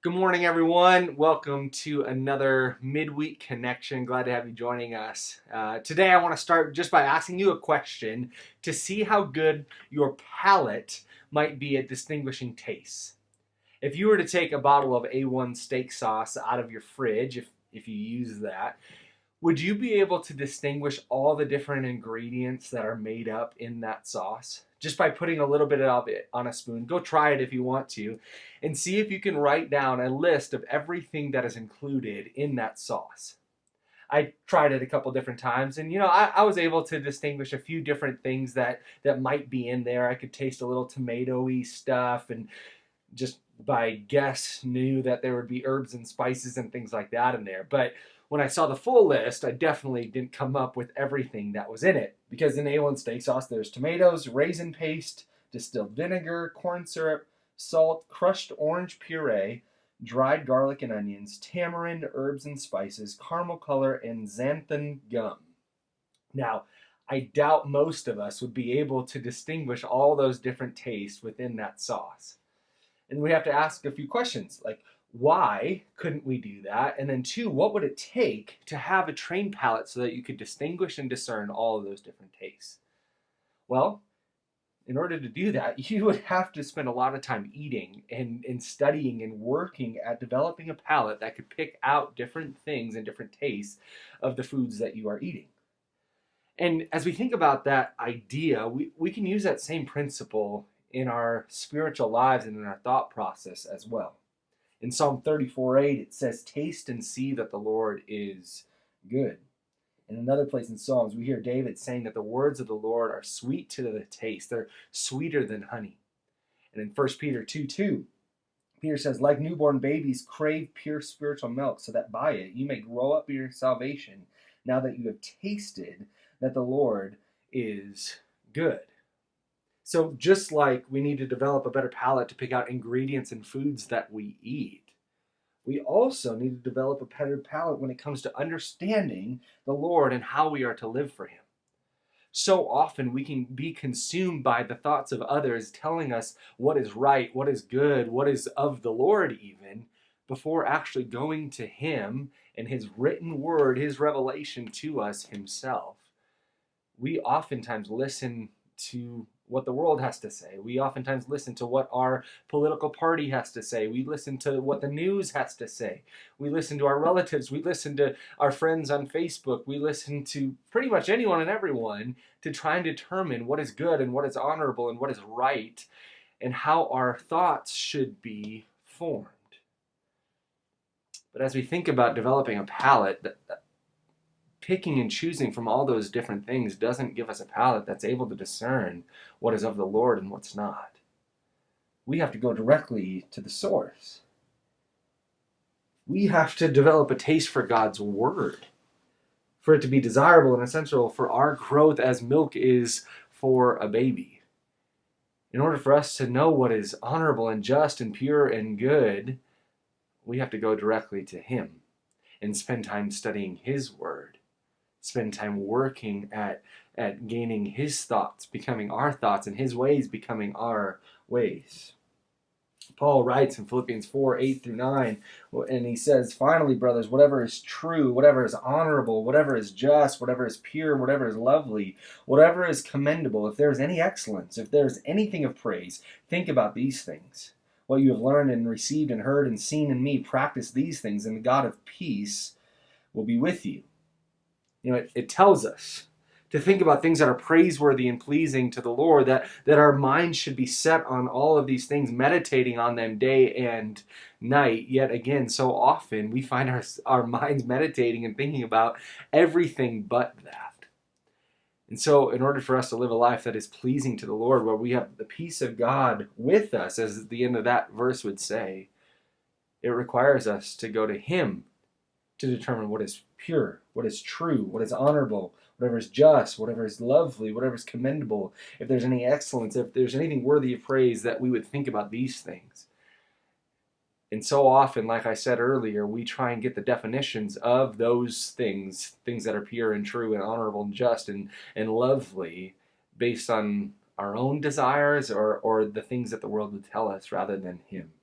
Good morning, everyone. Welcome to another midweek connection. Glad to have you joining us. Today, I want to start just by asking you a question to see how good your palate might be at distinguishing tastes. If you were to take a bottle of A1 steak sauce out of your fridge, if you use that, would you be able to distinguish all the different ingredients that are made up in that sauce? Just by putting a little bit of it on a spoon. Go try it if you want to, and see if you can write down a list of everything that is included in that sauce. I tried it a couple different times, and I was able to distinguish a few different things that might be in there. I could taste a little tomatoey stuff, and just by guess knew that there would be herbs and spices and things like that in there. But when I saw the full list, I definitely didn't come up with everything that was in it. Because in A1 steak sauce, there's tomatoes, raisin paste, distilled vinegar, corn syrup, salt, crushed orange puree, dried garlic and onions, tamarind, herbs and spices, caramel color, and xanthan gum. Now, I doubt most of us would be able to distinguish all those different tastes within that sauce. And we have to ask a few questions like, why couldn't we do that? And then two, what would it take to have a trained palate so that you could distinguish and discern all of those different tastes? Well, in order to do that, you would have to spend a lot of time eating and studying and working at developing a palate that could pick out different things and different tastes of the foods that you are eating. And as we think about that idea, we can use that same principle in our spiritual lives and in our thought process as well. In Psalm 34:8, it says, "Taste and see that the Lord is good." In another place in Psalms, we hear David saying that the words of the Lord are sweet to the taste. They're sweeter than honey. And in 1 Peter 2:2, Peter says, "Like newborn babies, crave pure spiritual milk, so that by it you may grow up in your salvation, now that you have tasted that the Lord is good." So just like we need to develop a better palate to pick out ingredients in foods that we eat, we also need to develop a better palate when it comes to understanding the Lord and how we are to live for Him. So often we can be consumed by the thoughts of others telling us what is right, what is good, what is of the Lord even, before actually going to Him and His written word, His revelation to us Himself. We oftentimes listen to what the world has to say. We oftentimes listen to what our political party has to say. We listen to what the news has to say. We listen to our relatives. We listen to our friends on Facebook. We listen to pretty much anyone and everyone to try and determine what is good and what is honorable and what is right and how our thoughts should be formed. But as we think about developing a palate, picking and choosing from all those different things doesn't give us a palate that's able to discern what is of the Lord and what's not. We have to go directly to the source. We have to develop a taste for God's word, for it to be desirable and essential for our growth as milk is for a baby. In order for us to know what is honorable and just and pure and good, we have to go directly to Him and spend time studying His word. Spend time working at gaining His thoughts, becoming our thoughts, and His ways becoming our ways. Paul writes in Philippians 4:8-9, and he says, "Finally, brothers, whatever is true, whatever is honorable, whatever is just, whatever is pure, whatever is lovely, whatever is commendable, if there is any excellence, if there is anything of praise, think about these things. What you have learned and received and heard and seen in me, practice these things, and the God of peace will be with you." It tells us to think about things that are praiseworthy and pleasing to the Lord, that our minds should be set on all of these things, meditating on them day and night. Yet again, so often we find our minds meditating and thinking about everything but that. And so in order for us to live a life that is pleasing to the Lord, where we have the peace of God with us, as the end of that verse would say, it requires us to go to Him to determine what is pure, what is true, what is honorable, whatever is just, whatever is lovely, whatever is commendable, if there's any excellence, if there's anything worthy of praise, that we would think about these things. And so often, like I said earlier, we try and get the definitions of those things that are pure and true and honorable and just and lovely, based on our own desires or the things that the world would tell us rather than Him.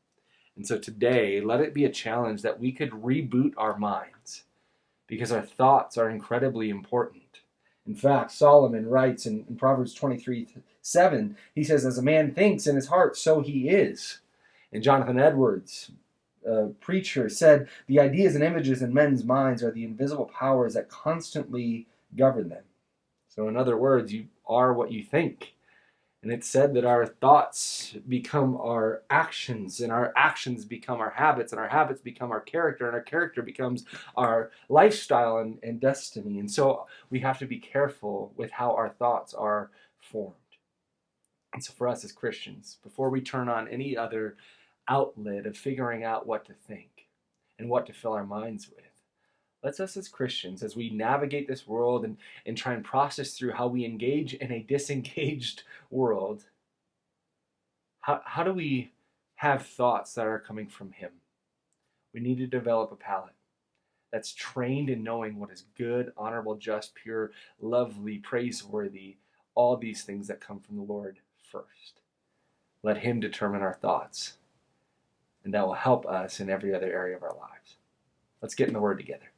And so today, let it be a challenge that we could reboot our minds, because our thoughts are incredibly important. In fact, Solomon writes in Proverbs 23:7, he says, as a man thinks in his heart, so he is. And Jonathan Edwards, a preacher, said, the ideas and images in men's minds are the invisible powers that constantly govern them. So in other words, you are what you think. And it's said that our thoughts become our actions, and our actions become our habits, and our habits become our character, and our character becomes our lifestyle and destiny. And so we have to be careful with how our thoughts are formed. And so for us as Christians, before we turn on any other outlet of figuring out what to think and what to fill our minds with, let's us as Christians, as we navigate this world and try and process through how we engage in a disengaged world, how do we have thoughts that are coming from Him? We need to develop a palate that's trained in knowing what is good, honorable, just, pure, lovely, praiseworthy, all these things that come from the Lord first. Let Him determine our thoughts, and that will help us in every other area of our lives. Let's get in the Word together.